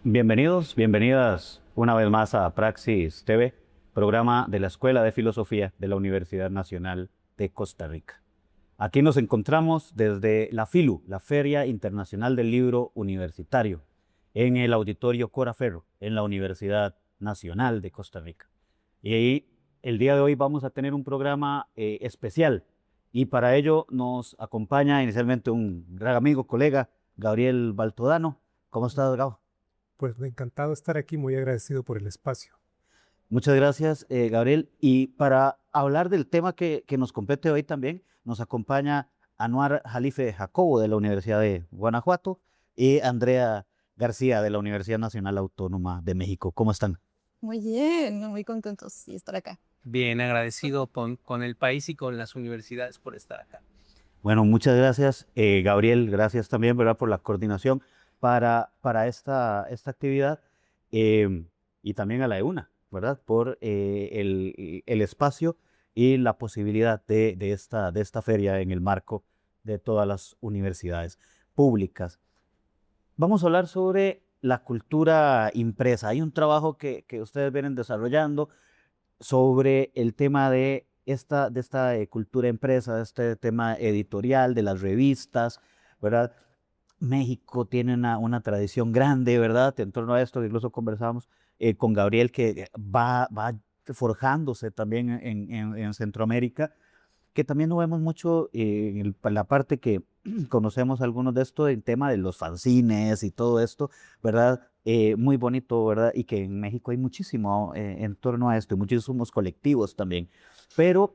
Bienvenidos, bienvenidas una vez más a Praxis TV, programa de la Escuela de Filosofía de la Universidad Nacional de Costa Rica. Aquí nos encontramos desde la FILU, la Feria Internacional del Libro Universitario, en el Auditorio Cora Ferro, en la Universidad Nacional de Costa Rica. Y ahí, el día de hoy vamos a tener un programa especial, y para ello nos acompaña inicialmente un gran amigo, colega, Gabriel Baltodano. ¿Cómo estás, Gabo? Pues encantado de estar aquí, muy agradecido por el espacio. Muchas gracias, Gabriel. Y para hablar del tema que nos compete hoy también, nos acompaña Anuar Jalife Jacobo de la Universidad de Guanajuato y Andrea García de la Universidad Nacional Autónoma de México. ¿Cómo están? Muy bien, muy contentos de estar acá. Bien, agradecido con el país y con las universidades por estar acá. Bueno, muchas gracias, Gabriel. Gracias también, ¿verdad?, por la coordinación para esta actividad, y también a la EUNA, ¿verdad?, por el espacio y la posibilidad de esta feria en el marco de todas las universidades públicas. Vamos a hablar sobre la cultura impresa. Hay un trabajo que ustedes vienen desarrollando sobre el tema de esta cultura impresa, de este tema editorial, de las revistas, ¿verdad? México tiene una tradición grande, ¿verdad?, en torno a esto. Incluso conversábamos con Gabriel, que va forjándose también en Centroamérica, que también lo vemos mucho en la parte que conocemos algunos de esto, el tema de los fanzines y todo esto, ¿verdad? Muy bonito, ¿verdad? Y que en México hay muchísimo en torno a esto, y muchísimos colectivos también. Pero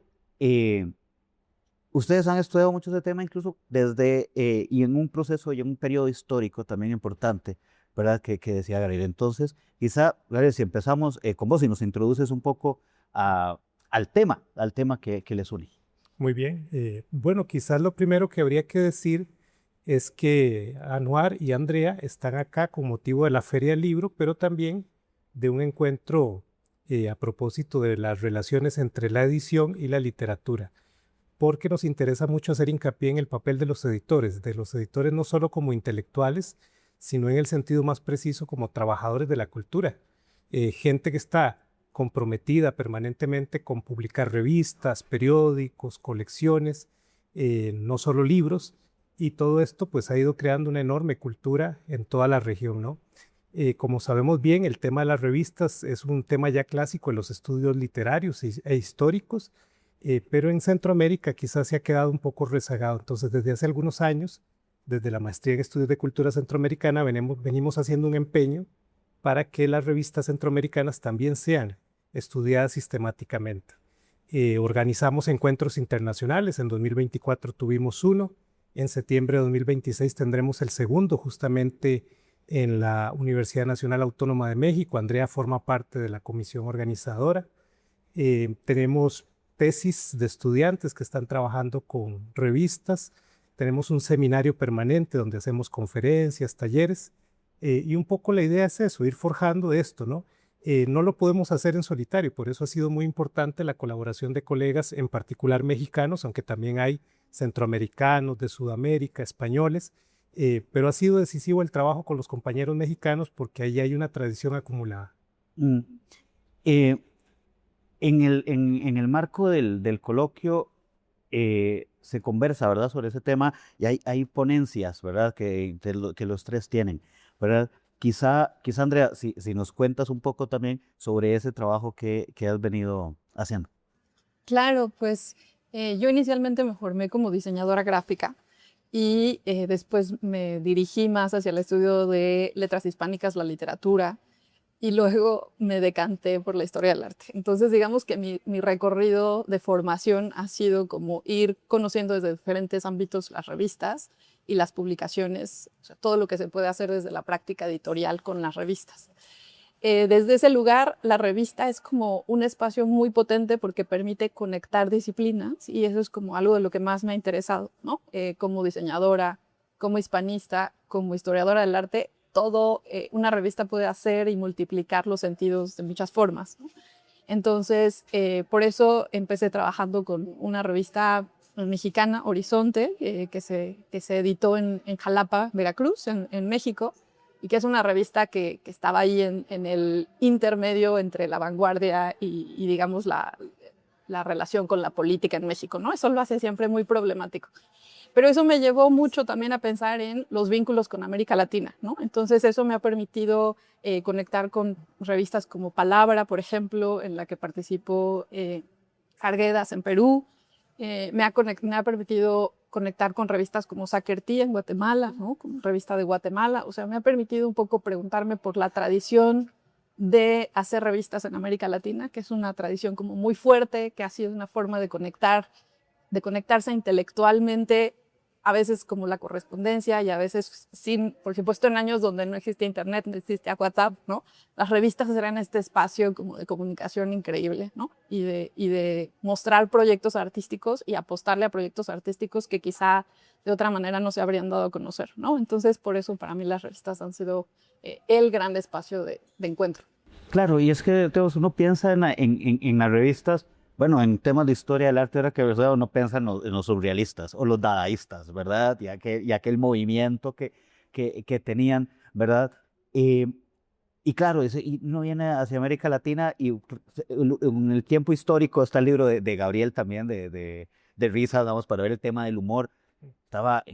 ustedes han estudiado mucho ese tema, incluso y en un proceso y en un periodo histórico también importante, ¿verdad? Que decía Gabriel. Entonces, quizá, Gabriel, si empezamos con vos y nos introduces un poco al tema que les une. Muy bien. Bueno, quizás lo primero que habría que decir es que Anuar y Andrea están acá con motivo de la Feria del Libro, pero también de un encuentro a propósito de las relaciones entre la edición y la literatura, porque nos interesa mucho hacer hincapié en el papel de los editores no solo como intelectuales, sino en el sentido más preciso como trabajadores de la cultura, gente que está comprometida permanentemente con publicar revistas, periódicos, colecciones, no solo libros, y todo esto pues ha ido creando una enorme cultura en toda la región, ¿no? Como sabemos bien, el tema de las revistas es un tema ya clásico en los estudios literarios e históricos, pero en Centroamérica quizás se ha quedado un poco rezagado. Entonces, desde hace algunos años, desde la maestría en estudios de cultura centroamericana, venimos haciendo un empeño para que las revistas centroamericanas también sean estudiadas sistemáticamente. Organizamos encuentros internacionales. En 2024 tuvimos uno. En septiembre de 2026 tendremos el segundo, justamente en la Universidad Nacional Autónoma de México. Andrea forma parte de la comisión organizadora. Tenemos tesis de estudiantes que están trabajando con revistas. Tenemos un seminario permanente donde hacemos conferencias, talleres, y un poco la idea es eso, ir forjando esto, ¿no? No lo podemos hacer en solitario, por eso ha sido muy importante la colaboración de colegas, en particular mexicanos, aunque también hay centroamericanos, de Sudamérica, españoles, pero ha sido decisivo el trabajo con los compañeros mexicanos porque ahí hay una tradición acumulada. Mm, eh, en el marco del coloquio, se conversa, ¿verdad?, sobre ese tema, y hay ponencias, ¿verdad?, que los tres tienen, ¿verdad? Quizá, Andrea, si nos cuentas un poco también sobre ese trabajo que has venido haciendo. Claro, pues yo inicialmente me formé como diseñadora gráfica y después me dirigí más hacia el estudio de letras hispánicas, la literatura, y luego me decanté por la historia del arte. Entonces, digamos que mi recorrido de formación ha sido como ir conociendo desde diferentes ámbitos las revistas y las publicaciones, o sea, todo lo que se puede hacer desde la práctica editorial con las revistas. Desde ese lugar, la revista es como un espacio muy potente porque permite conectar disciplinas y eso es como algo de lo que más me ha interesado, ¿no? Como diseñadora, como hispanista, como historiadora del arte, todo una revista puede hacer y multiplicar los sentidos de muchas formas, ¿no? Entonces, por eso empecé trabajando con una revista mexicana, Horizonte, que se editó en Jalapa, Veracruz, en México, y que es una revista que estaba ahí en el intermedio entre la vanguardia y digamos, la relación con la política en México, ¿no? Eso lo hace siempre muy problemático. Pero eso me llevó mucho también a pensar en los vínculos con América Latina, ¿no? Entonces eso me ha permitido conectar con revistas como Palabra, por ejemplo, en la que participó Arguedas en Perú. Me ha permitido conectar con revistas como Sakertí en Guatemala, ¿no? Como revista de Guatemala. O sea, me ha permitido un poco preguntarme por la tradición de hacer revistas en América Latina, que es una tradición como muy fuerte, que ha sido una forma de conectarse intelectualmente, a veces como la correspondencia y a veces sin, por supuesto en años donde no existía internet, no existía WhatsApp, ¿no? Las revistas eran este espacio como de comunicación increíble, ¿no? Y de mostrar proyectos artísticos y apostarle a proyectos artísticos que quizá de otra manera no se habrían dado a conocer, ¿no? Entonces por eso para mí las revistas han sido el gran espacio de encuentro. Claro, y es que Teos, uno piensa en las revistas, bueno, en temas de historia del arte, ahora que ¿verdad? Uno piensa en los surrealistas o los dadaístas, ¿verdad? Y aquel movimiento que tenían, ¿verdad? Y claro, y uno viene hacia América Latina y en el tiempo histórico está el libro de Gabriel también, de Risa, vamos, para ver el tema del humor.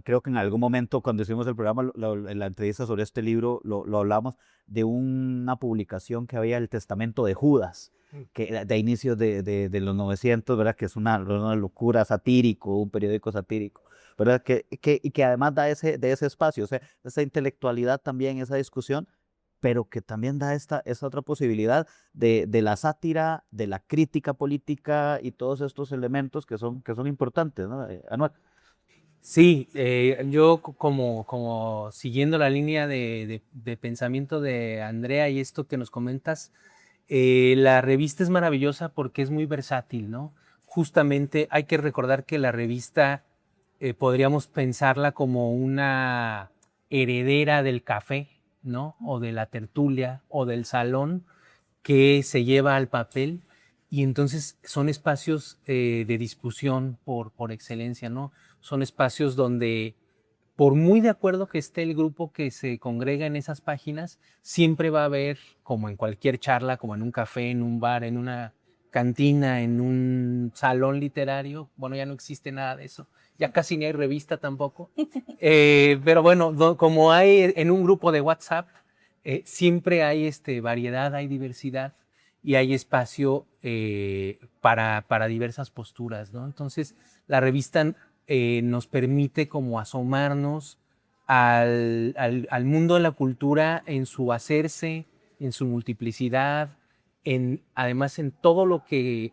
Creo que en algún momento cuando hicimos el programa, en la entrevista sobre este libro, lo hablamos de una publicación que había, El Testamento de Judas, que era de inicios de los 900, ¿verdad? Que es una locura satírico, un periódico satírico, ¿verdad? Y que además da de ese espacio, o sea, esa intelectualidad también, esa discusión, pero que también da esa otra posibilidad de la sátira, de la crítica política y todos estos elementos que son importantes, ¿no? Anual. Sí, yo como siguiendo la línea de pensamiento de Andrea y esto que nos comentas, la revista es maravillosa porque es muy versátil, ¿no? Justamente hay que recordar que la revista podríamos pensarla como una heredera del café, ¿no? O de la tertulia o del salón que se lleva al papel y entonces son espacios de discusión por excelencia, ¿no? Son espacios donde, por muy de acuerdo que esté el grupo que se congrega en esas páginas, siempre va a haber, como en cualquier charla, como en un café, en un bar, en una cantina, en un salón literario, bueno, ya no existe nada de eso, ya casi ni hay revista tampoco, pero bueno, como hay en un grupo de WhatsApp, siempre hay variedad, hay diversidad y hay espacio para diversas posturas, ¿no? Entonces, la revista nos permite como asomarnos al mundo de la cultura en su hacerse, en su multiplicidad, además en todo lo que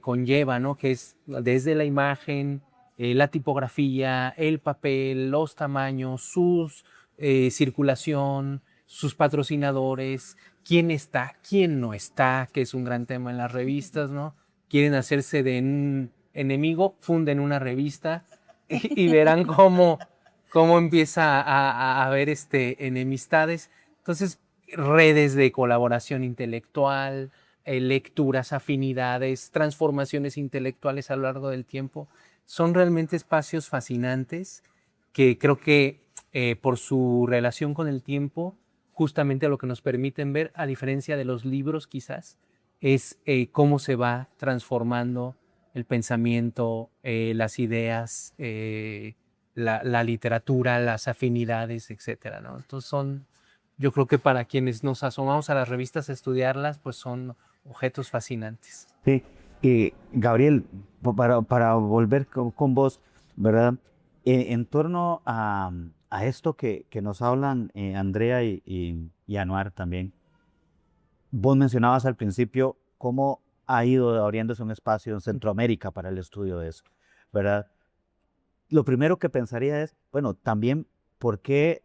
conlleva, ¿no? Que es desde la imagen, la tipografía, el papel, los tamaños, su circulación, sus patrocinadores, quién está, quién no está, que es un gran tema en las revistas, ¿no? Quieren hacerse de un enemigo, funden una revista y verán cómo empieza a haber enemistades. Entonces, redes de colaboración intelectual, lecturas, afinidades, transformaciones intelectuales a lo largo del tiempo, son realmente espacios fascinantes que creo que por su relación con el tiempo, justamente lo que nos permiten ver, a diferencia de los libros quizás, es cómo se va transformando el pensamiento, las ideas, la literatura, las afinidades, etcétera, ¿no? Entonces yo creo que para quienes nos asomamos a las revistas a estudiarlas, pues son objetos fascinantes. Sí, y Gabriel, para volver con vos, ¿verdad? En torno a esto que nos hablan Andrea y Anuar también, vos mencionabas al principio cómo ha ido abriéndose un espacio en Centroamérica para el estudio de eso, ¿verdad? Lo primero que pensaría es, bueno, también, ¿por qué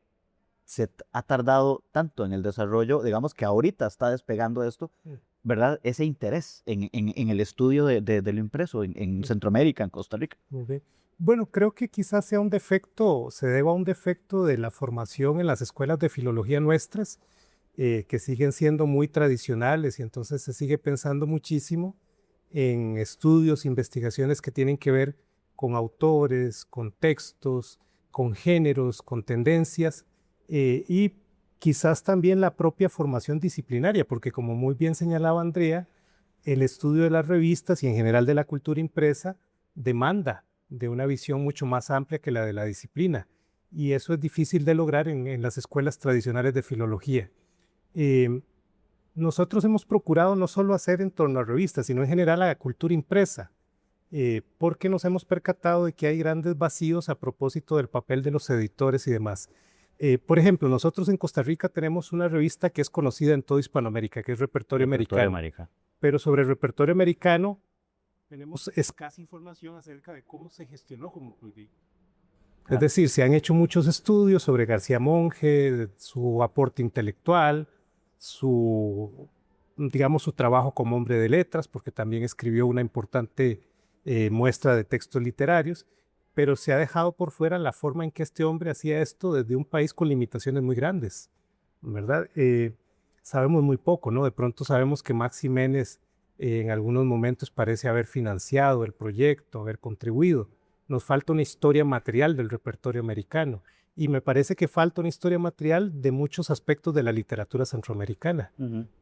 ha tardado tanto en el desarrollo? Digamos que ahorita está despegando esto, ¿verdad? Ese interés en el estudio de lo impreso en Centroamérica, en Costa Rica. Muy bien. Bueno, creo que quizás sea un defecto, se deba a un defecto de la formación en las escuelas de filología nuestras, que siguen siendo muy tradicionales y entonces se sigue pensando muchísimo en estudios, investigaciones que tienen que ver con autores, con textos, con géneros, con tendencias, y quizás también la propia formación disciplinaria, porque como muy bien señalaba Andrea, el estudio de las revistas y en general de la cultura impresa demanda de una visión mucho más amplia que la de la disciplina. Y eso es difícil de lograr en las escuelas tradicionales de filología. Nosotros hemos procurado no solo hacer en torno a revistas, sino en general a la cultura impresa, porque nos hemos percatado de que hay grandes vacíos a propósito del papel de los editores y demás. Por ejemplo, nosotros en Costa Rica tenemos una revista que es conocida en toda Hispanoamérica, que es Repertorio Americano. Pero sobre el repertorio americano tenemos escasa información acerca de cómo se gestionó como proyecto. Es decir, se han hecho muchos estudios sobre García Monge, su aporte intelectual, digamos, su trabajo como hombre de letras, porque también escribió una importante muestra de textos literarios, pero se ha dejado por fuera la forma en que este hombre hacía esto desde un país con limitaciones muy grandes, ¿verdad? Sabemos muy poco, ¿no? De pronto sabemos que Max Jiménez en algunos momentos parece haber financiado el proyecto, haber contribuido. Nos falta una historia material del repertorio americano y me parece que falta una historia material de muchos aspectos de la literatura centroamericana,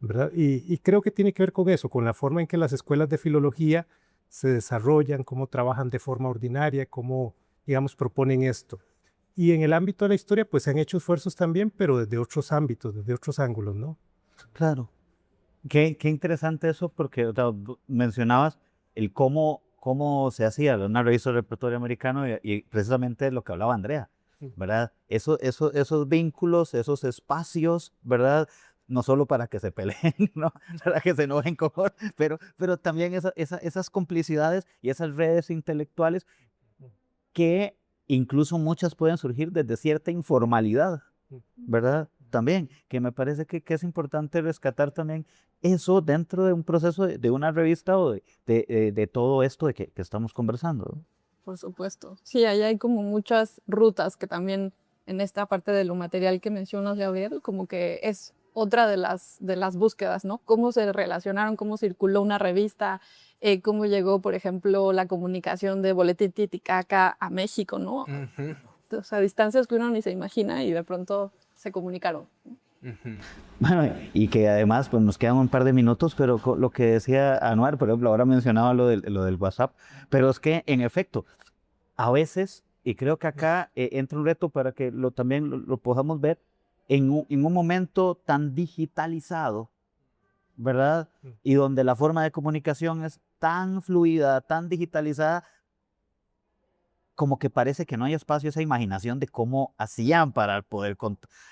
¿verdad? Y creo que tiene que ver con eso, con la forma en que las escuelas de filología se desarrollan, cómo trabajan de forma ordinaria, cómo, digamos, proponen esto. Y en el ámbito de la historia, pues se han hecho esfuerzos también, pero desde otros ámbitos, desde otros ángulos, ¿no? Claro. Qué interesante eso, porque o sea, mencionabas el cómo se hacía una revista del repertorio americano y precisamente lo que hablaba Andrea, ¿verdad? Esos vínculos, esos espacios, ¿verdad? No solo para que se peleen, ¿no? Para que se enojen, pero también esas complicidades y esas redes intelectuales que incluso muchas pueden surgir desde cierta informalidad, ¿verdad? También, que me parece que es importante rescatar también eso dentro de un proceso de una revista o de todo esto que estamos conversando, ¿no? Por supuesto. Sí, ahí hay como muchas rutas que también en esta parte de lo material que mencionas, Gabriel, como que es otra de las búsquedas, ¿no? Cómo se relacionaron, cómo circuló una revista, cómo llegó, por ejemplo, la comunicación de Boletín Titicaca a México, ¿no? O sea, distancias que uno ni se imagina y de pronto se comunicaron. Bueno, y que además pues nos quedan un par de minutos, pero lo que decía Anuar, por ejemplo, ahora mencionaba lo del WhatsApp, pero es que en efecto, a veces, y creo que acá entra un reto para que también lo podamos ver, en un momento tan digitalizado, ¿verdad? Y donde la forma de comunicación es tan fluida, tan digitalizada, como que parece que no hay espacio a esa imaginación de cómo hacían para poder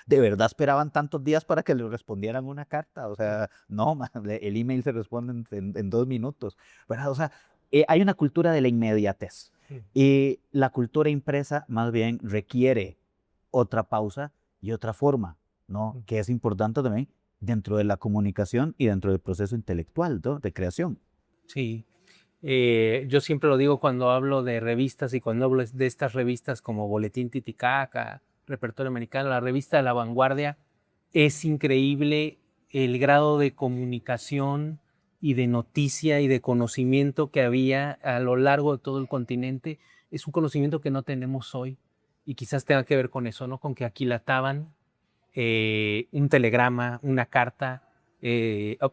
de verdad esperaban tantos días para que les respondieran una carta, o sea, no, el email se responde en 2 minutos, ¿verdad? O sea, hay una cultura de la inmediatez y la cultura impresa más bien requiere otra pausa y otra forma, ¿no? Que es importante también dentro de la comunicación y dentro del proceso intelectual, ¿no? De creación. Sí. Yo siempre lo digo cuando hablo de revistas y cuando hablo de estas revistas como Boletín Titicaca, Repertorio Americano, la revista de La Vanguardia, es increíble el grado de comunicación y de noticia y de conocimiento que había a lo largo de todo el continente. Es un conocimiento que no tenemos hoy y quizás tenga que ver con eso, ¿no? Con que aquilataban un telegrama, una carta.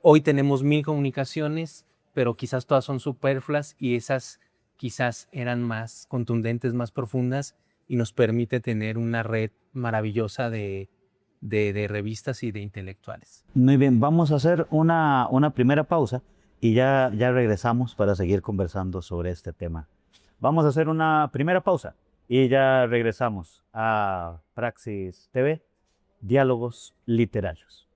Hoy tenemos 1000 comunicaciones, pero quizás todas son superfluas y esas quizás eran más contundentes, más profundas y nos permite tener una red maravillosa de revistas y de intelectuales. Muy bien, vamos a hacer una primera pausa y ya regresamos para seguir conversando sobre este tema. Vamos a hacer una primera pausa y ya regresamos a Praxis TV, Diálogos Literarios.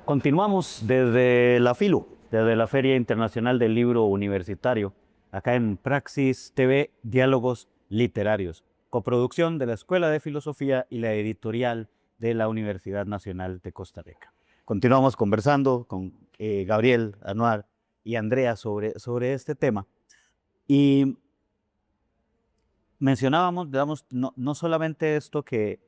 Continuamos desde la FILU, desde la Feria Internacional del Libro Universitario, acá en Praxis TV, Diálogos Literarios, coproducción de la Escuela de Filosofía y la editorial de la Universidad Nacional de Costa Rica. Continuamos conversando con Gabriel, Anuar y Andrea sobre este tema. Y mencionábamos, digamos, no solamente esto que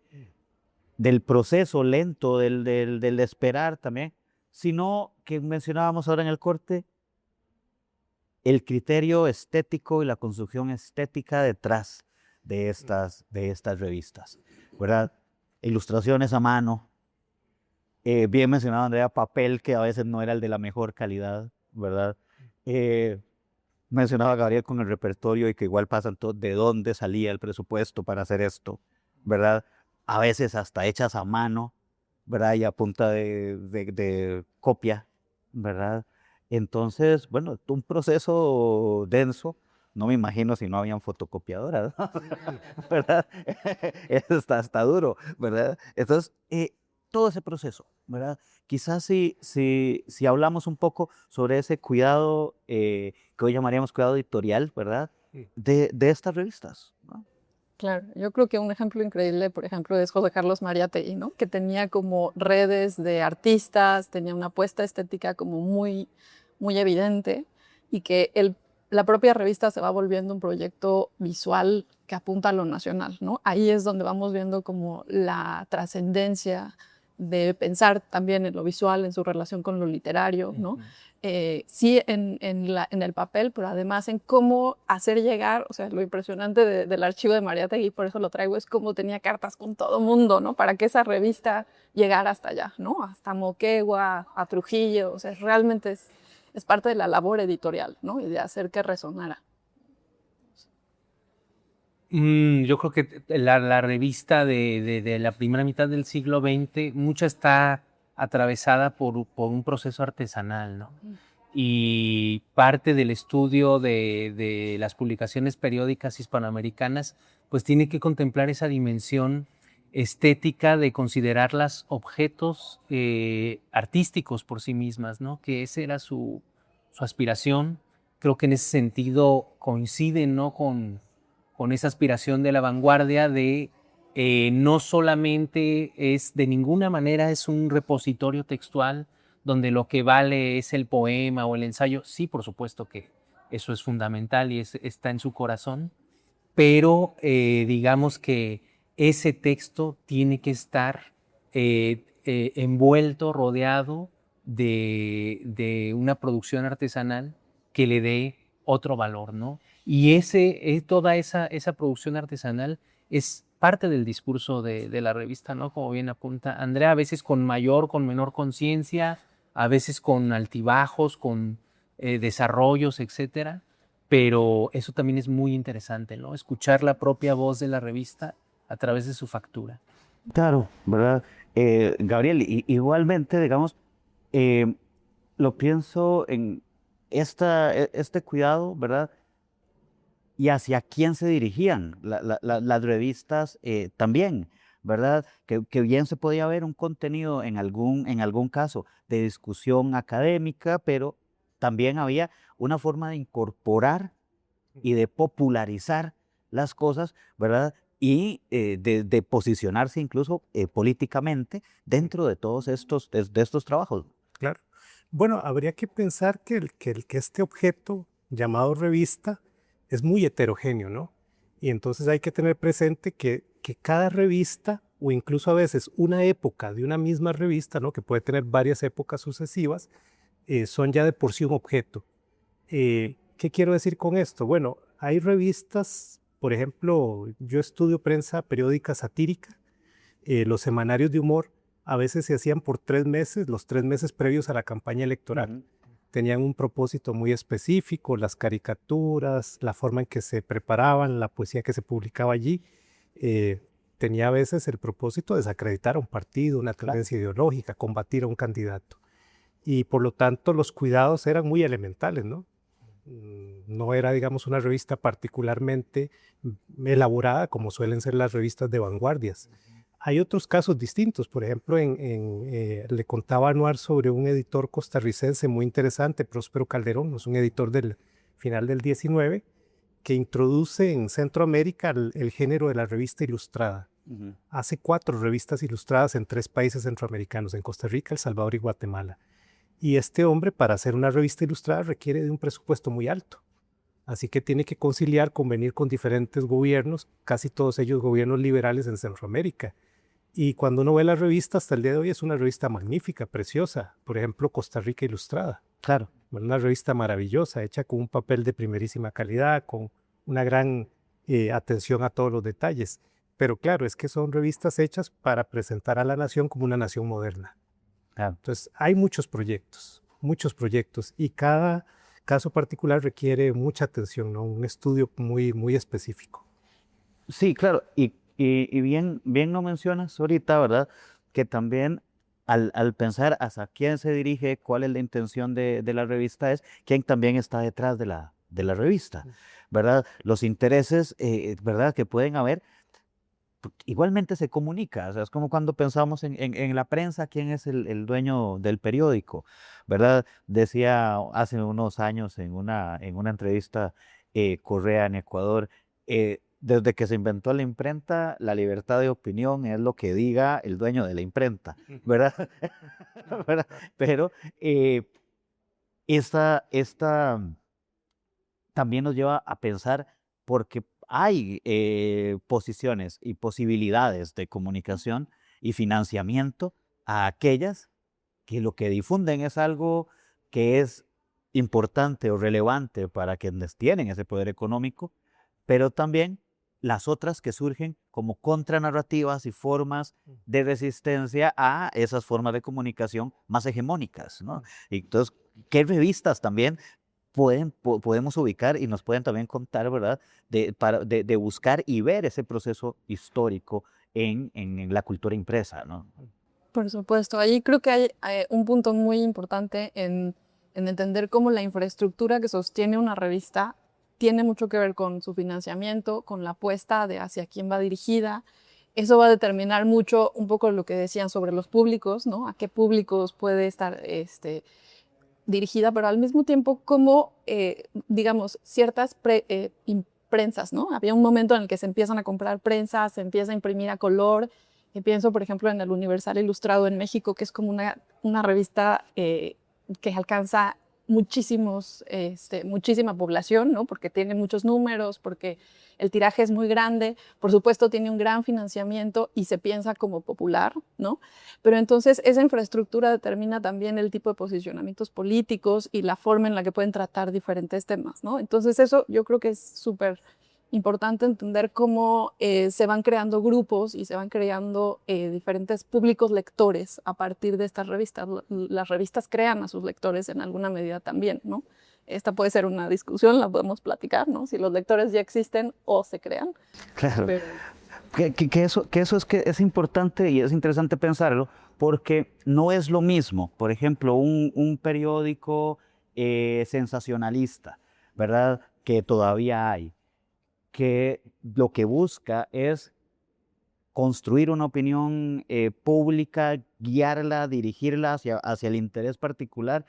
del proceso lento, del esperar también, sino que mencionábamos ahora en el corte el criterio estético y la construcción estética detrás de estas revistas, ¿verdad? Ilustraciones a mano, bien mencionado Andrea, papel que a veces no era el de la mejor calidad, ¿verdad? Mencionaba Gabriel con el repertorio y que igual pasan todo, de dónde salía el presupuesto para hacer esto, ¿verdad? A veces hasta hechas a mano, ¿verdad? Y a punta de copia, ¿verdad? Entonces, bueno, un proceso denso. No me imagino si no habían fotocopiadoras, ¿no? ¿Verdad? Eso está duro, ¿verdad? Entonces, todo ese proceso, ¿verdad? Quizás si hablamos un poco sobre ese cuidado que hoy llamaríamos cuidado editorial, ¿verdad? De estas revistas, ¿no? Claro, yo creo que un ejemplo increíble, por ejemplo, es José Carlos Mariátegui, ¿no? Que tenía como redes de artistas, tenía una apuesta estética como muy, muy evidente y que la propia revista se va volviendo un proyecto visual que apunta a lo nacional, ¿no? Ahí es donde vamos viendo como la trascendencia de pensar también en lo visual, en su relación con lo literario, ¿no? Sí en el papel, pero además en cómo hacer llegar, o sea, lo impresionante del archivo de Mariátegui, por eso lo traigo, es cómo tenía cartas con todo mundo, ¿no? Para que esa revista llegara hasta allá, ¿no? Hasta Moquegua, a Trujillo, o sea, realmente es parte de la labor editorial, ¿no? Y de hacer que resonara. Yo creo que la revista de la primera mitad del siglo XX, mucha está atravesada por un proceso artesanal, ¿no? Y parte del estudio de las publicaciones periódicas hispanoamericanas, pues tiene que contemplar esa dimensión estética de considerarlas objetos artísticos por sí mismas, ¿no? Que esa era su aspiración. Creo que en ese sentido coincide, ¿no? con esa aspiración de la vanguardia de no solamente de ninguna manera es un repositorio textual donde lo que vale es el poema o el ensayo. Sí, por supuesto que eso es fundamental y está en su corazón, pero digamos que ese texto tiene que estar envuelto, rodeado de una producción artesanal que le dé otro valor, ¿no? Y toda esa producción artesanal es parte del discurso de la revista, ¿no? Como bien apunta Andrea, a veces con menor conciencia, a veces con altibajos, con desarrollos, etcétera. Pero eso también es muy interesante, ¿no? Escuchar la propia voz de la revista a través de su factura. Claro, ¿verdad? Gabriel, igualmente, digamos, eh, lo pienso en este cuidado, ¿verdad? Y hacia quién se dirigían las revistas también, ¿verdad? Que bien se podía ver un contenido en algún caso de discusión académica, pero también había una forma de incorporar y de popularizar las cosas, ¿verdad? Y de posicionarse incluso políticamente dentro de todos de estos trabajos. Claro. Bueno, habría que pensar que este objeto llamado revista es muy heterogéneo, ¿no? Y entonces hay que tener presente que cada revista, o incluso a veces una época de una misma revista, ¿no? Que puede tener varias épocas sucesivas, son ya de por sí un objeto. ¿Qué quiero decir con esto? Bueno, hay revistas, por ejemplo, yo estudio prensa periódica satírica, los semanarios de humor a veces se hacían por 3 meses, los 3 meses previos a la campaña electoral. Tenían un propósito muy específico, las caricaturas, la forma en que se preparaban, la poesía que se publicaba allí, tenía a veces el propósito de desacreditar a un partido, una tendencia ideológica, combatir a un candidato. Y por lo tanto los cuidados eran muy elementales, ¿no? No era, digamos, una revista particularmente elaborada como suelen ser las revistas de vanguardias. Hay otros casos distintos, por ejemplo, le contaba a Anuar sobre un editor costarricense muy interesante, Próspero Calderón, es un editor del final del 19, que introduce en Centroamérica el género de la revista ilustrada. Hace 4 revistas ilustradas en 3 países centroamericanos, en Costa Rica, El Salvador y Guatemala. Y este hombre, para hacer una revista ilustrada, requiere de un presupuesto muy alto. Así que tiene que conciliar, convenir con diferentes gobiernos, casi todos ellos gobiernos liberales en Centroamérica. Y cuando uno ve la revista, hasta el día de hoy es una revista magnífica, preciosa. Por ejemplo, Costa Rica Ilustrada. Claro. Una revista maravillosa, hecha con un papel de primerísima calidad, con una gran atención a todos los detalles. Pero claro, es que son revistas hechas para presentar a la nación como una nación moderna. Claro. Entonces, hay muchos proyectos, y cada caso particular requiere mucha atención, ¿no? Un estudio muy, muy específico. Sí, claro, y bien, bien lo mencionas ahorita, ¿verdad? Que también al pensar hacia quién se dirige, cuál es la intención de la revista, es quién también está detrás de la revista, ¿verdad? Los intereses, ¿verdad? Que pueden haber, igualmente se comunica, o sea, es como cuando pensamos en la prensa, quién es el dueño del periódico, ¿verdad? Decía hace unos años en una entrevista Correa en Ecuador, desde que se inventó la imprenta, la libertad de opinión es lo que diga el dueño de la imprenta, ¿verdad? ¿Verdad? Pero esta también nos lleva a pensar porque hay posiciones y posibilidades de comunicación y financiamiento a aquellas que lo que difunden es algo que es importante o relevante para quienes tienen ese poder económico, pero también las otras que surgen como contranarrativas y formas de resistencia a esas formas de comunicación más hegemónicas, ¿no? Y entonces, ¿qué revistas también podemos ubicar y nos pueden también contar, ¿verdad? De buscar y ver ese proceso histórico en la cultura impresa, ¿no? Por supuesto, allí creo que hay un punto muy importante en entender cómo la infraestructura que sostiene una revista tiene mucho que ver con su financiamiento, con la apuesta de hacia quién va dirigida. Eso va a determinar mucho un poco lo que decían sobre los públicos, ¿no? A qué públicos puede estar dirigida, pero al mismo tiempo como, digamos, ciertas prensas, ¿no? Había un momento en el que se empiezan a comprar prensas, se empieza a imprimir a color. Pienso, por ejemplo, en el Universal Ilustrado en México, que es como una revista que alcanza muchísima población, ¿no? Porque tiene muchos números, porque el tiraje es muy grande, por supuesto tiene un gran financiamiento y se piensa como popular, ¿no? Pero entonces esa infraestructura determina también el tipo de posicionamientos políticos y la forma en la que pueden tratar diferentes temas, ¿no? Entonces eso yo creo que es súper importante entender cómo se van creando grupos y se van creando diferentes públicos lectores a partir de estas revistas. Las revistas crean a sus lectores en alguna medida también, ¿no? Esta puede ser una discusión, la podemos platicar, ¿no? Si los lectores ya existen o se crean. Claro. Pero... Que eso es importante y es interesante pensarlo, porque no es lo mismo, por ejemplo, un periódico sensacionalista, ¿verdad? Que todavía hay, que lo que busca es construir una opinión pública, guiarla, dirigirla hacia el interés particular,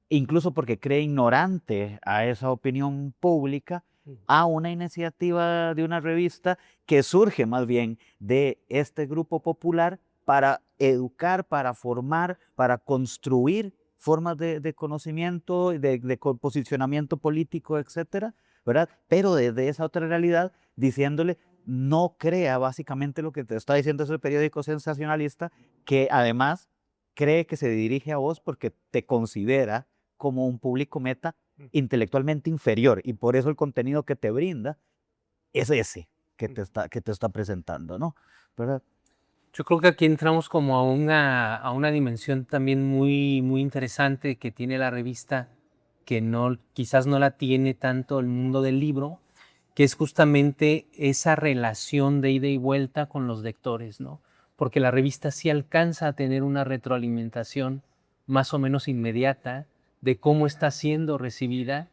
incluso porque cree ignorante a esa opinión pública, a una iniciativa de una revista que surge más bien de este grupo popular para educar, para formar, para construir formas de conocimiento, de posicionamiento político, etcétera, ¿verdad? Pero desde esa otra realidad, diciéndole, no crea básicamente lo que te está diciendo ese periódico sensacionalista, que además cree que se dirige a vos porque te considera como un público meta intelectualmente inferior, y por eso el contenido que te brinda es ese que te está presentando, ¿no? ¿Verdad? Yo creo que aquí entramos como a una dimensión también muy, muy interesante que tiene la revista, que no, quizás no la tiene tanto el mundo del libro, que es justamente esa relación de ida y vuelta con los lectores, ¿no? Porque la revista sí alcanza a tener una retroalimentación más o menos inmediata de cómo está siendo recibida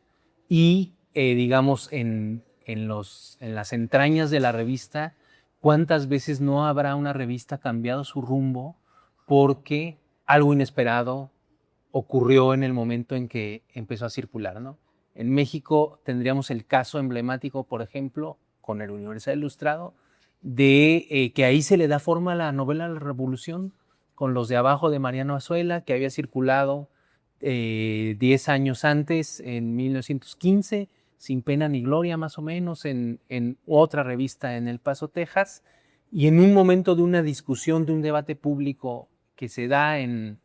y, digamos, en las entrañas de la revista, cuántas veces no habrá una revista cambiado su rumbo porque algo inesperado ocurrió en el momento en que empezó a circular, ¿no? En México tendríamos el caso emblemático, por ejemplo, con el Universal Ilustrado, de que ahí se le da forma a la novela La Revolución, con Los de Abajo de Mariano Azuela, que había circulado 10 años antes, en 1915, Sin Pena ni Gloria, más o menos, en otra revista en El Paso, Texas, y en un momento de una discusión, de un debate público que se da en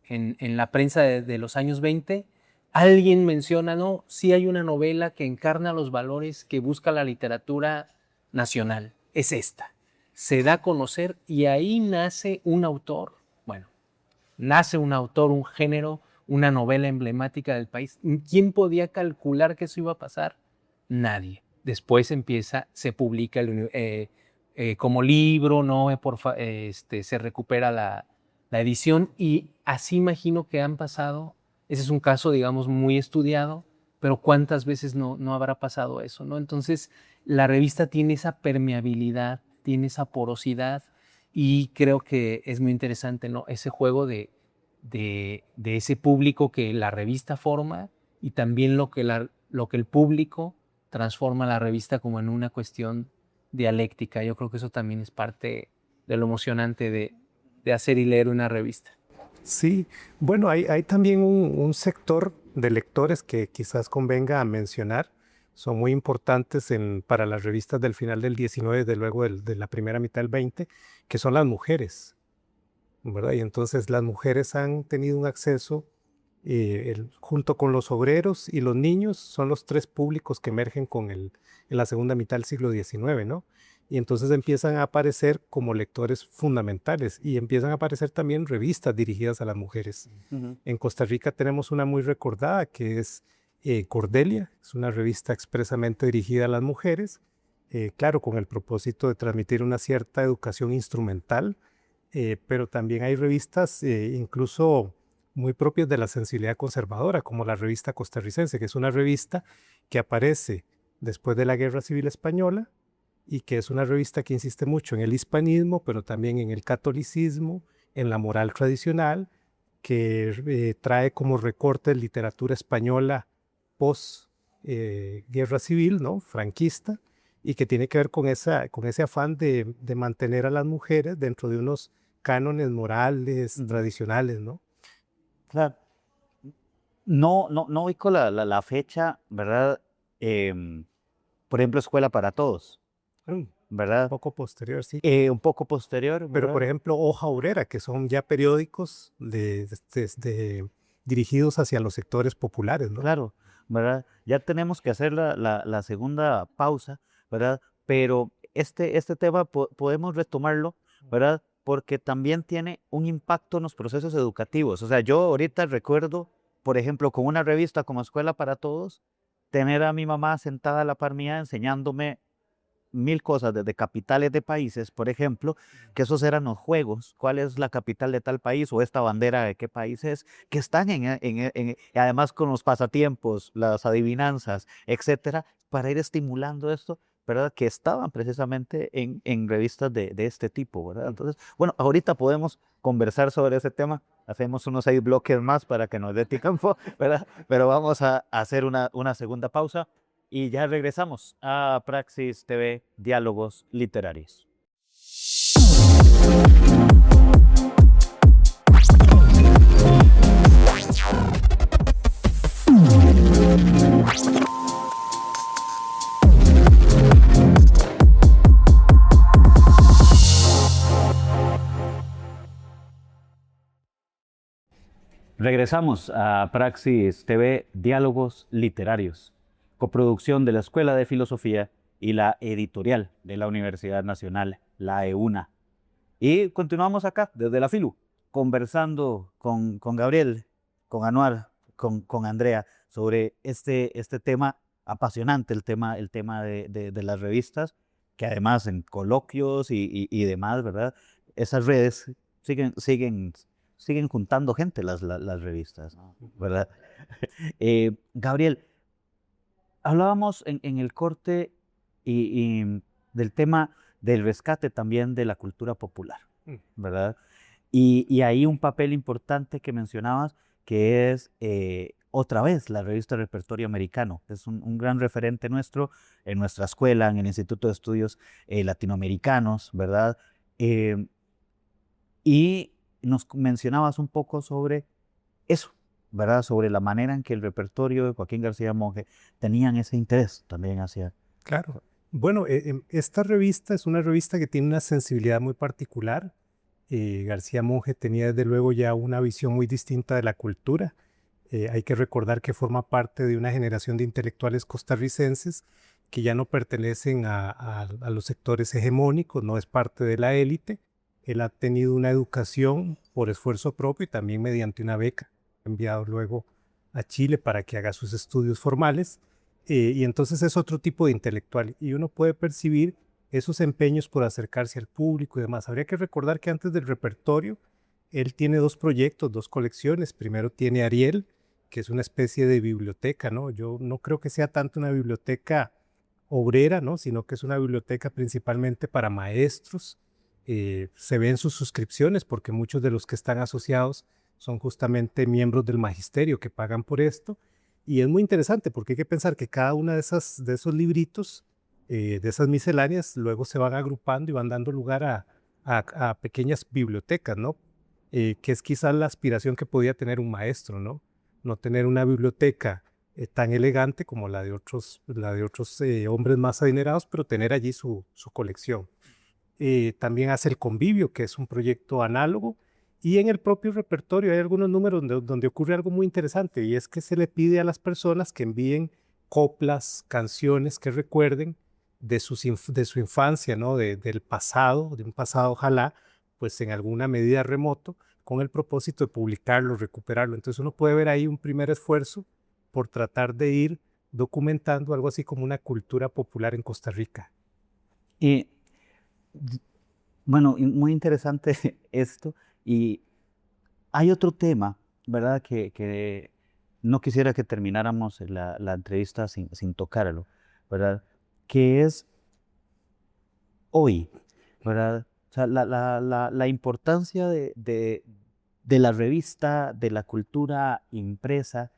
la prensa de los años 20, alguien menciona, no, sí hay una novela que encarna los valores que busca la literatura nacional, es esta. Se da a conocer y ahí nace un autor, un género, una novela emblemática del país. ¿Quién podía calcular que eso iba a pasar? Nadie. Después se publica como libro, ¿no? Se recupera la edición y así imagino que han pasado. Ese es un caso, digamos, muy estudiado, pero ¿cuántas veces no habrá pasado eso, ¿no? Entonces, la revista tiene esa permeabilidad, tiene esa porosidad y creo que es muy interesante, ¿no? Ese juego de ese público que la revista forma y también lo que el público transforma la revista como en una cuestión dialéctica. Yo creo que eso también es parte de lo emocionante de hacer y leer una revista. Sí, bueno, hay también un sector de lectores que quizás convenga mencionar. Son muy importantes para las revistas del final del 19, desde luego de la primera mitad del 20, que son las mujeres, ¿verdad? Y entonces las mujeres han tenido un acceso, junto con los obreros y los niños, son los tres públicos que emergen en la segunda mitad del siglo XIX, ¿no? Y entonces empiezan a aparecer como lectores fundamentales y empiezan a aparecer también revistas dirigidas a las mujeres. En Costa Rica tenemos una muy recordada que es Cordelia, es una revista expresamente dirigida a las mujeres, claro, con el propósito de transmitir una cierta educación instrumental, pero también hay revistas incluso muy propias de la sensibilidad conservadora, como la revista Costarricense, que es una revista que aparece después de la Guerra Civil Española, y que es una revista que insiste mucho en el hispanismo, pero también en el catolicismo, en la moral tradicional, que trae como recortes literatura española post guerra civil, ¿no? Franquista, y que tiene que ver con ese afán de mantener a las mujeres dentro de unos cánones morales tradicionales, ¿no? Claro. No ubico la fecha, ¿verdad? Por ejemplo, Escuela para Todos, Un ¿verdad? poco posterior, sí. Un poco posterior, Pero, por ¿verdad? ejemplo, Hoja Obrera, que son ya periódicos dirigidos hacia los sectores populares, ¿no? Claro, ¿verdad? Ya tenemos que hacer la segunda pausa, ¿verdad? Pero este tema podemos retomarlo, ¿verdad? Porque también tiene un impacto en los procesos educativos. O sea, yo ahorita recuerdo, por ejemplo, con una revista como Escuela para Todos, tener a mi mamá sentada a la par mía enseñándome mil cosas, desde capitales de países, por ejemplo, que esos eran los juegos, cuál es la capital de tal país o esta bandera de qué país es, que están y además con los pasatiempos, las adivinanzas, etcétera, para ir estimulando esto, ¿verdad? Que estaban precisamente en revistas de este tipo, ¿verdad? Entonces, bueno, ahorita podemos conversar sobre ese tema, hacemos unos 6 bloques más para que nos dé tiempo, ¿verdad? Pero vamos a hacer una segunda pausa. Y ya regresamos a Praxis TV, Diálogos Literarios. Regresamos a Praxis TV, Diálogos Literarios, coproducción de la Escuela de Filosofía y la editorial de la Universidad Nacional, la EUNA. Y continuamos acá, desde la FILU, conversando con Gabriel, con Anuar, con Andrea, sobre este tema apasionante, el tema de las revistas, que además en coloquios y demás, ¿verdad? Esas redes siguen juntando gente, las revistas, ¿verdad? Gabriel, hablábamos en el corte y del tema del rescate también de la cultura popular, ¿verdad? Y ahí un papel importante que mencionabas, que es otra vez la revista Repertorio Americano. Es un gran referente nuestro en nuestra escuela, en el Instituto de Estudios Latinoamericanos, ¿verdad? Y nos mencionabas un poco sobre eso, ¿verdad? Sobre la manera en que el repertorio de Joaquín García Monge tenían ese interés también hacia... Claro. Bueno, esta revista es una revista que tiene una sensibilidad muy particular. García Monge tenía desde luego ya una visión muy distinta de la cultura. Hay que recordar que forma parte de una generación de intelectuales costarricenses que ya no pertenecen a los sectores hegemónicos, no es parte de la élite. Él ha tenido una educación por esfuerzo propio y también mediante una beca. Enviado luego a Chile para que haga sus estudios formales. Y entonces es otro tipo de intelectual y uno puede percibir esos empeños por acercarse al público y demás. Habría que recordar que antes del repertorio, él tiene dos proyectos, dos colecciones. Primero tiene Ariel, que es una especie de biblioteca, ¿no? Yo no creo que sea tanto una biblioteca obrera, ¿no? Sino que es una biblioteca principalmente para maestros. Se ven sus suscripciones porque muchos de los que están asociados son justamente miembros del magisterio que pagan por esto. Y es muy interesante porque hay que pensar que cada una de esos libritos, de esas misceláneas, luego se van agrupando y van dando lugar a pequeñas bibliotecas, ¿no? Que es quizás la aspiración que podía tener un maestro, ¿no? No tener una biblioteca tan elegante como la de otros hombres más adinerados, pero tener allí su colección. También hace el Convivio, que es un proyecto análogo, y en el propio repertorio hay algunos números donde ocurre algo muy interesante, y es que se le pide a las personas que envíen coplas, canciones que recuerden de su infancia, ¿no? Del pasado, de un pasado ojalá, pues en alguna medida remoto, con el propósito de publicarlo, recuperarlo. Entonces uno puede ver ahí un primer esfuerzo por tratar de ir documentando algo así como una cultura popular en Costa Rica. Y bueno, muy interesante esto. Y hay otro tema, ¿verdad? Que no quisiera que termináramos la entrevista sin tocarlo, ¿verdad? Que es hoy, ¿verdad? O sea, la importancia de la revista, de la cultura impresa,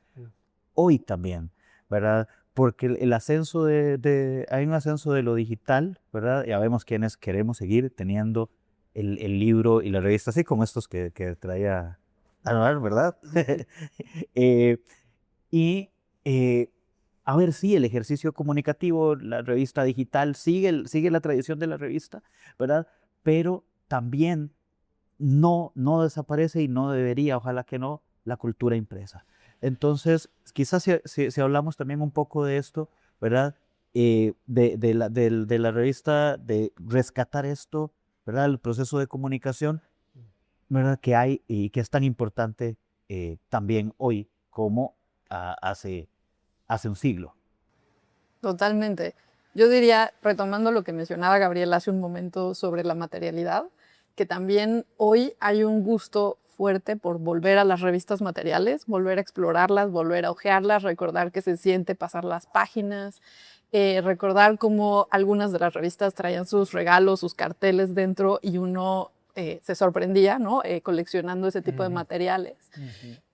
hoy también, ¿verdad? Porque el ascenso hay un ascenso de lo digital, ¿verdad? Ya vemos quienes queremos seguir teniendo el libro y la revista, así como estos que traía Anuar, ¿verdad? Eh, y a ver, sí, el ejercicio comunicativo, la revista digital, sigue la tradición de la revista, ¿verdad? Pero también no desaparece y no debería, ojalá que no, la cultura impresa. Entonces, quizás si hablamos también un poco de esto, ¿verdad? De la revista, de rescatar esto, ¿verdad? El proceso de comunicación, ¿verdad? Que hay y que es tan importante también hoy como hace un siglo. Totalmente. Yo diría, retomando lo que mencionaba Gabriel hace un momento sobre la materialidad, que también hoy hay un gusto fuerte por volver a las revistas materiales, volver a explorarlas, volver a hojearlas, recordar qué se siente pasar las páginas, recordar cómo algunas de las revistas traían sus regalos, sus carteles dentro y uno se sorprendía, ¿no? Coleccionando ese tipo de materiales.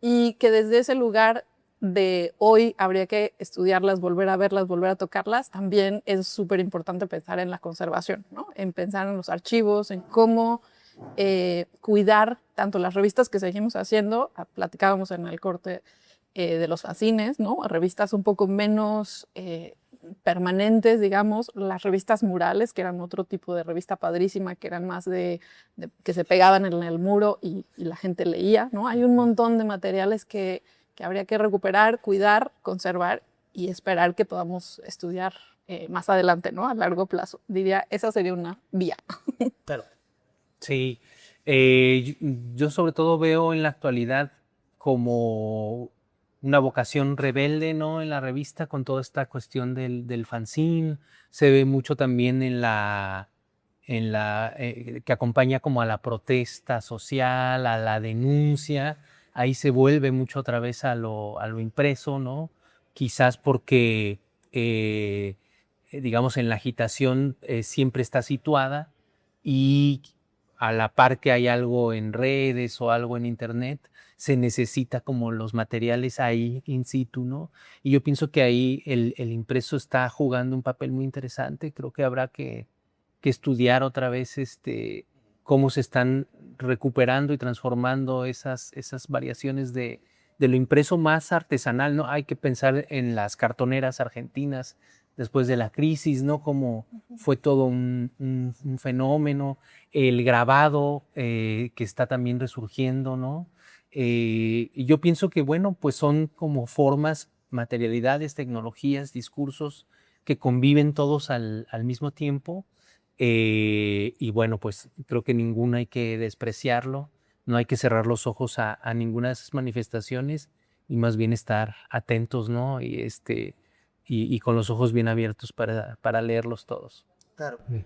Y que desde ese lugar de hoy habría que estudiarlas, volver a verlas, volver a tocarlas, también es súper importante pensar en la conservación, ¿no? En pensar en los archivos, en cómo cuidar tanto las revistas que seguimos haciendo, platicábamos en el corte de los fanzines, ¿no? Revistas un poco menos permanentes, digamos, las revistas murales, que eran otro tipo de revista padrísima, que eran más que se pegaban en el muro y la gente leía, ¿no? Hay un montón de materiales que habría que recuperar, cuidar, conservar y esperar que podamos estudiar más adelante, ¿no? A largo plazo. Diría, esa sería una vía. Claro. Sí. Yo sobre todo veo en la actualidad como una vocación rebelde, ¿no? En la revista con toda esta cuestión del fanzine. Se ve mucho también que acompaña como a la protesta social, a la denuncia. Ahí se vuelve mucho otra vez a lo impreso, ¿no? Quizás porque, digamos, en la agitación siempre está situada y a la par que hay algo en redes o algo en internet, se necesita como los materiales ahí in situ, ¿no? Y yo pienso que ahí el impreso está jugando un papel muy interesante. Creo que habrá que estudiar otra vez cómo se están recuperando y transformando esas variaciones de de lo impreso más artesanal, ¿no? Hay que pensar en las cartoneras argentinas después de la crisis, ¿no? Como fue todo un fenómeno, el grabado que está también resurgiendo, ¿no? Y yo pienso que, bueno, pues son como formas, materialidades, tecnologías, discursos que conviven todos al mismo tiempo. Y bueno, pues creo que ninguno hay que despreciarlo, no hay que cerrar los ojos a ninguna de esas manifestaciones y más bien estar atentos, ¿no? Y con los ojos bien abiertos para leerlos todos. Claro. Mm.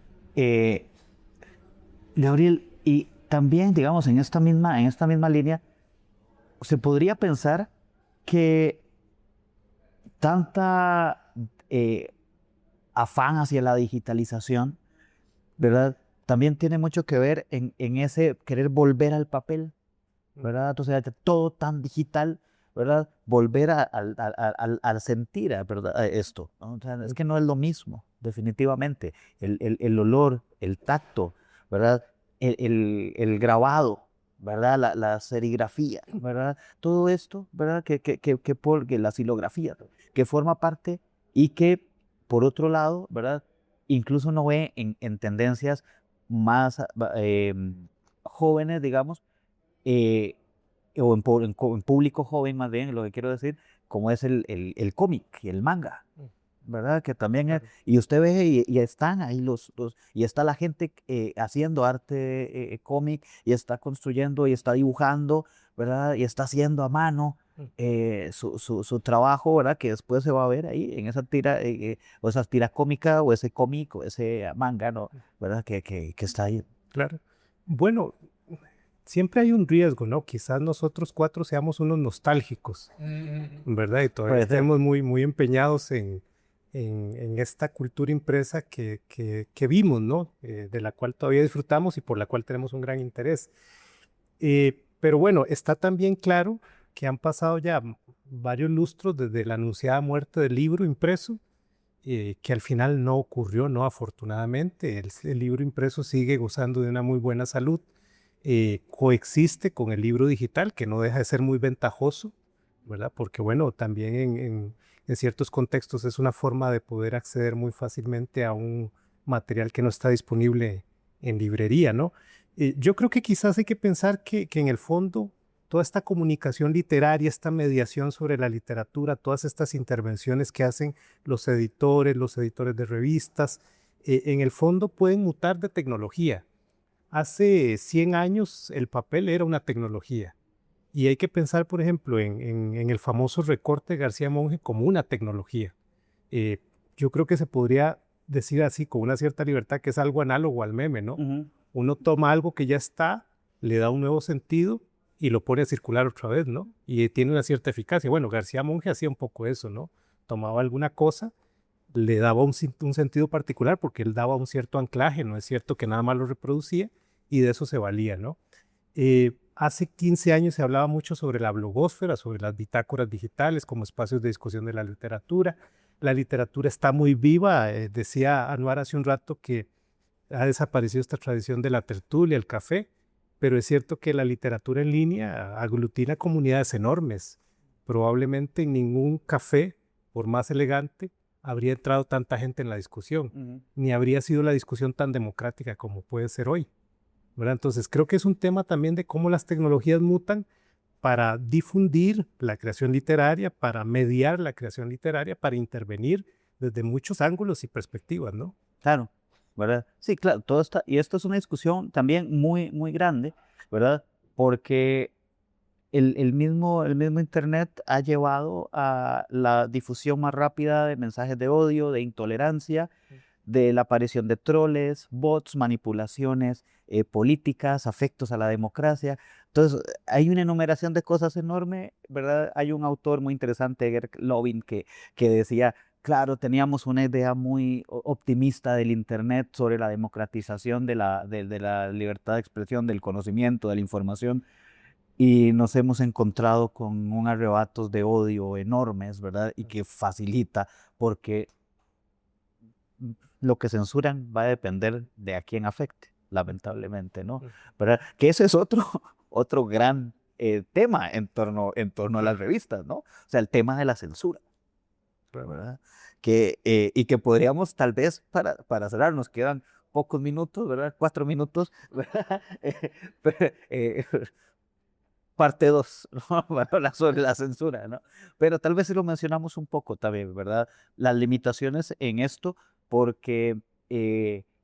Gabriel, y también, digamos, en esta misma línea, se podría pensar que tanta afán hacia la digitalización, ¿verdad? También tiene mucho que ver en ese querer volver al papel, ¿verdad? Entonces, todo tan digital, ¿verdad? Volver al sentir, ¿verdad? Esto, ¿no? O sea, es que no es lo mismo, definitivamente. El olor, el tacto, ¿verdad? El grabado, ¿verdad? La serigrafía, ¿verdad? Todo esto, ¿verdad? Que la silografía, que forma parte y que, por otro lado, ¿verdad? Incluso uno ve en tendencias más jóvenes, digamos, eh, o en público joven más bien, lo que quiero decir, como es el cómic y el manga, ¿verdad? Que también es, Claro. y usted ve y están ahí y está la gente haciendo arte cómic, y está construyendo, y está dibujando, ¿verdad? Y está haciendo a mano su trabajo, ¿verdad? Que después se va a ver ahí en esa tira, o esa tira cómica, o ese cómic, o ese manga, ¿no? ¿Verdad? Que está ahí. Claro. Bueno, siempre hay un riesgo, ¿no? Quizás nosotros cuatro seamos unos nostálgicos, ¿verdad? Y todavía Puede ser. estemos muy empeñados en esta cultura impresa que vimos, ¿no? De la cual todavía disfrutamos y por la cual tenemos un gran interés. Pero bueno, está también claro que han pasado ya varios lustros desde la anunciada muerte del libro impreso, que al final no ocurrió, ¿no? Afortunadamente, el libro impreso sigue gozando de una muy buena salud, coexiste con el libro digital, que no deja de ser muy ventajoso, ¿verdad? Porque bueno, también en ciertos contextos es una forma de poder acceder muy fácilmente a un material que no está disponible en librería, ¿no? Yo creo que quizás hay que pensar que en el fondo toda esta comunicación literaria, esta mediación sobre la literatura, todas estas intervenciones que hacen los editores de revistas, en el fondo pueden mutar de tecnología. Hace 100 años el papel era una tecnología y hay que pensar, por ejemplo, en el famoso recorte de García Monge como una tecnología. Eh, yo creo que se podría decir así con una cierta libertad que es algo análogo al meme, ¿no? Ujú. Uno toma algo que ya está, le da un nuevo sentido y lo pone a circular otra vez, ¿no? Y tiene una cierta eficacia. Bueno, García Monge hacía un poco eso, ¿no? Tomaba alguna cosa, le daba un sentido particular porque él daba un cierto anclaje, no es cierto que nada más lo reproducía y de eso se valía, ¿no? Hace 15 años se hablaba mucho sobre la blogósfera, sobre las bitácoras digitales como espacios de discusión de la literatura. La literatura está muy viva, decía Anuar hace un rato que ha desaparecido esta tradición de la tertulia, el café, pero es cierto que la literatura en línea aglutina comunidades enormes. Probablemente en ningún café, por más elegante, habría entrado tanta gente en la discusión, Ujú. ni habría sido la discusión tan democrática como puede ser hoy, ¿verdad? Entonces creo que es un tema también de cómo las tecnologías mutan para difundir la creación literaria, para mediar la creación literaria, para intervenir desde muchos ángulos y perspectivas, ¿no? Claro, ¿verdad? Sí, claro, y esto es una discusión también muy grande, ¿verdad? Porque el mismo Internet ha llevado a la difusión más rápida de mensajes de odio, de intolerancia, de la aparición de troles, bots, manipulaciones políticas, afectos a la democracia. Entonces, hay una enumeración de cosas enorme, ¿verdad? Hay un autor muy interesante, Edgar Lovin, que decía, claro, teníamos una idea muy optimista del Internet sobre la democratización de la libertad de expresión, del conocimiento, de la información, y nos hemos encontrado con un arrebatos de odio enormes, ¿verdad? Y que facilita, porque lo que censuran va a depender de a quién afecte, lamentablemente, ¿no? ¿Verdad? Que ese es otro, otro gran tema en torno a las revistas, ¿no? O sea, el tema de la censura, ¿verdad? Y que podríamos tal vez, para cerrar, nos quedan pocos minutos, ¿verdad? 4 minutos, ¿verdad? Parte 2, ¿no? Bueno, sobre la censura, ¿no? Pero tal vez si lo mencionamos un poco también, ¿verdad? Las limitaciones en esto, porque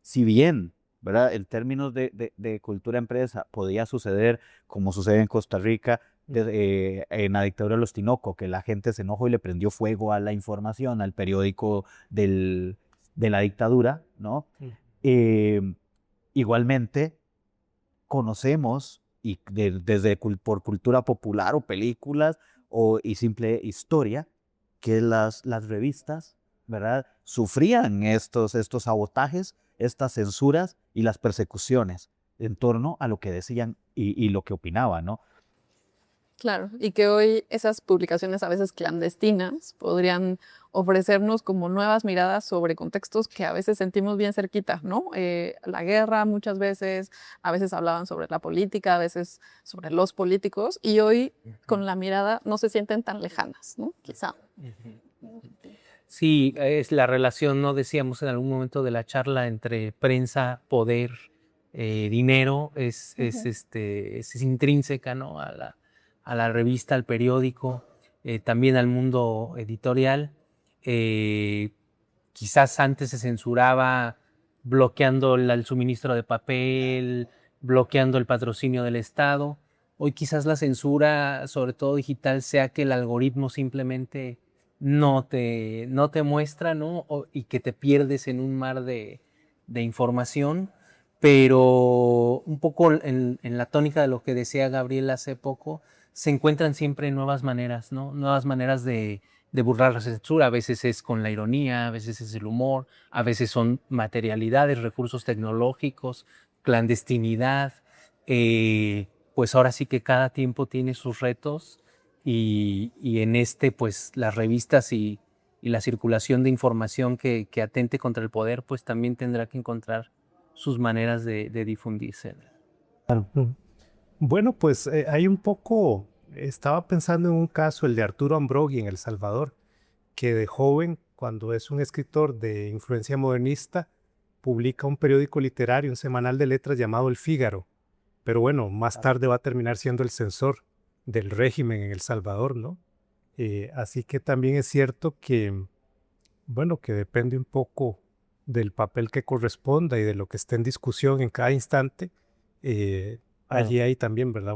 si bien, ¿verdad? En términos de cultura empresa podía suceder como sucede en Costa Rica, en la dictadura de los Tinoco, que la gente se enojó y le prendió fuego a la información, al periódico de la dictadura, ¿no? Igualmente, conocemos y por cultura popular o películas y simple historia que las revistas, ¿verdad? Sufrían estos sabotajes, estas censuras y las persecuciones en torno a lo que decían y lo que opinaban, ¿no? Claro, y que hoy esas publicaciones a veces clandestinas podrían ofrecernos como nuevas miradas sobre contextos que a veces sentimos bien cerquitas, ¿no? La guerra muchas veces, a veces hablaban sobre la política, a veces sobre los políticos, y hoy con la mirada no se sienten tan lejanas, ¿no? Quizá. Sí, es la relación, ¿no? Decíamos en algún momento de la charla entre prensa, poder, dinero, es intrínseca, ¿no? A la revista, al periódico, también al mundo editorial. Quizás antes se censuraba bloqueando el suministro de papel, bloqueando el patrocinio del Estado. Hoy quizás la censura, sobre todo digital, sea que el algoritmo simplemente no te muestra, ¿no? Y que te pierdes en un mar de información. Pero un poco en la tónica de lo que decía Gabriel hace poco, se encuentran siempre nuevas maneras, ¿no? Nuevas maneras de burlar la censura. A veces es con la ironía, a veces es el humor, a veces son materialidades, recursos tecnológicos, clandestinidad. Pues ahora sí que cada tiempo tiene sus retos y en pues las revistas y la circulación de información que atente contra el poder, pues también tendrá que encontrar sus maneras de difundirse. Bueno, pues hay un poco, estaba pensando en un caso, el de Arturo Ambroggi en El Salvador, que de joven, cuando es un escritor de influencia modernista, publica un periódico literario, un semanal de letras llamado El Fígaro. Pero bueno, más tarde va a terminar siendo el censor del régimen en El Salvador, ¿no? Así que también es cierto que, bueno, que depende un poco del papel que corresponda y de lo que esté en discusión en cada instante. Allí hay también, ¿verdad?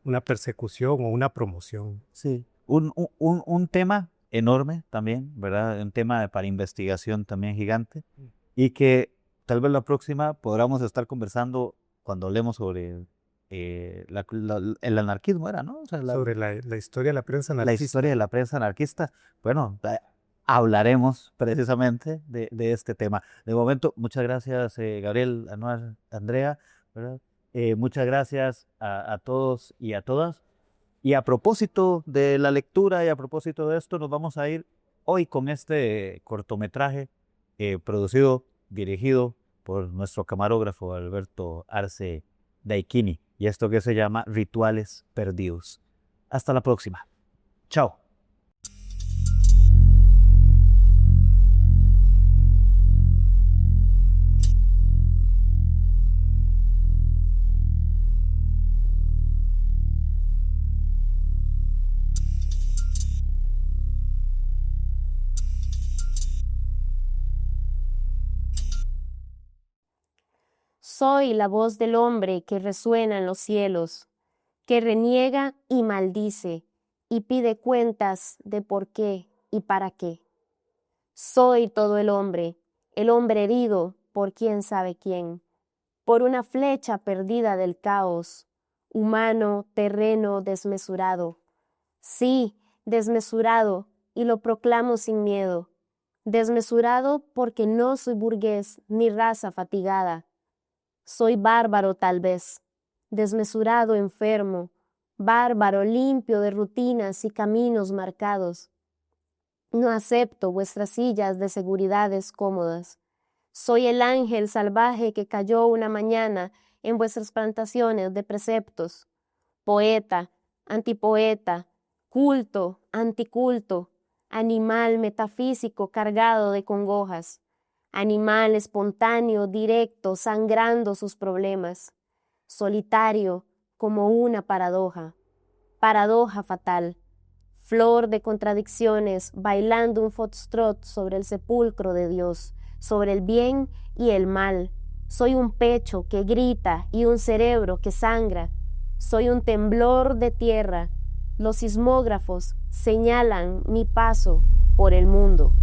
Una persecución o una promoción. Sí. Un tema enorme también, ¿verdad? Un tema para investigación también gigante y que tal vez la próxima podamos estar conversando cuando hablemos sobre el anarquismo, era, ¿no? O sea, Sobre la historia de la prensa la anarquista. historia de la prensa anarquista. Bueno, hablaremos precisamente de este tema. De momento, muchas gracias, Gabriel, Anuar, Andrea, ¿verdad? Muchas gracias a todos y a todas. Y a propósito de la lectura y a propósito de esto, nos vamos a ir hoy con este cortometraje producido, dirigido por nuestro camarógrafo Alberto Arce Daikini. Y esto que se llama Rituales Perdidos. Hasta la próxima. Chao. Soy la voz del hombre que resuena en los cielos, que reniega y maldice y pide cuentas de por qué y para qué. Soy todo el hombre herido por quién sabe quién, por una flecha perdida del caos, humano, terreno, desmesurado. Sí, desmesurado, y lo proclamo sin miedo. Desmesurado porque no soy burgués ni raza fatigada. Soy bárbaro tal vez, desmesurado, enfermo, bárbaro, limpio de rutinas y caminos marcados. No acepto vuestras sillas de seguridades cómodas. Soy el ángel salvaje que cayó una mañana en vuestras plantaciones de preceptos. Poeta, antipoeta, culto, anticulto, animal metafísico cargado de congojas, animal espontáneo, directo, sangrando sus problemas, solitario como una paradoja, paradoja fatal, flor de contradicciones, bailando un foxtrot sobre el sepulcro de Dios, sobre el bien y el mal. Soy un pecho que grita y un cerebro que sangra. Soy un temblor de tierra. Los sismógrafos señalan mi paso por el mundo.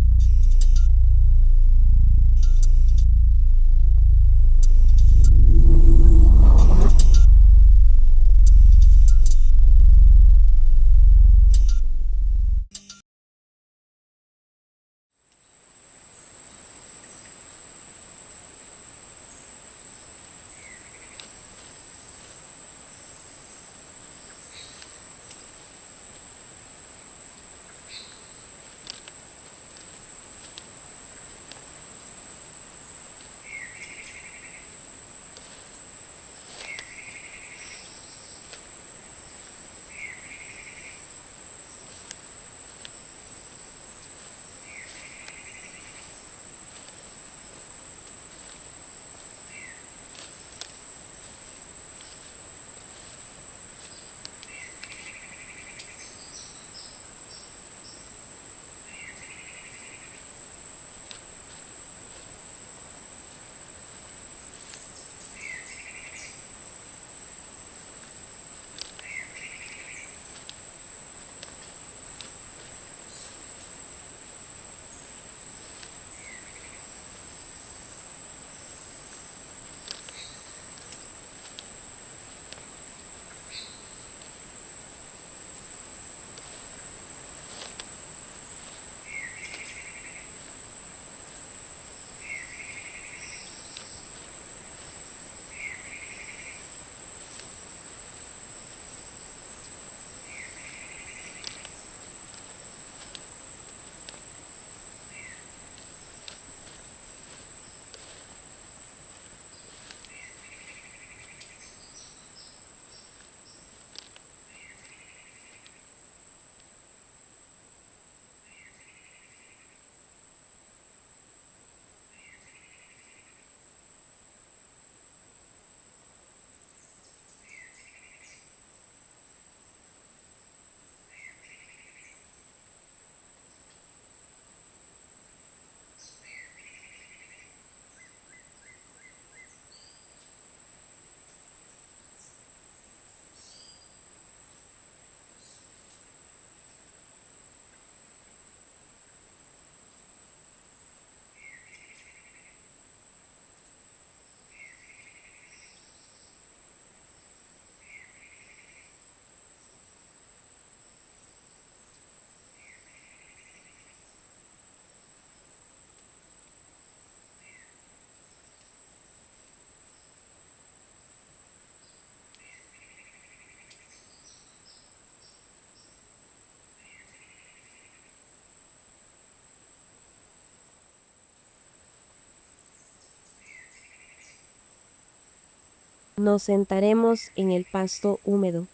Nos sentaremos en el pasto húmedo,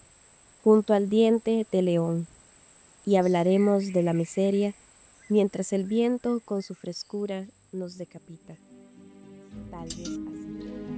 junto al diente de león, y hablaremos de la miseria mientras el viento con su frescura nos decapita. Tal vez así.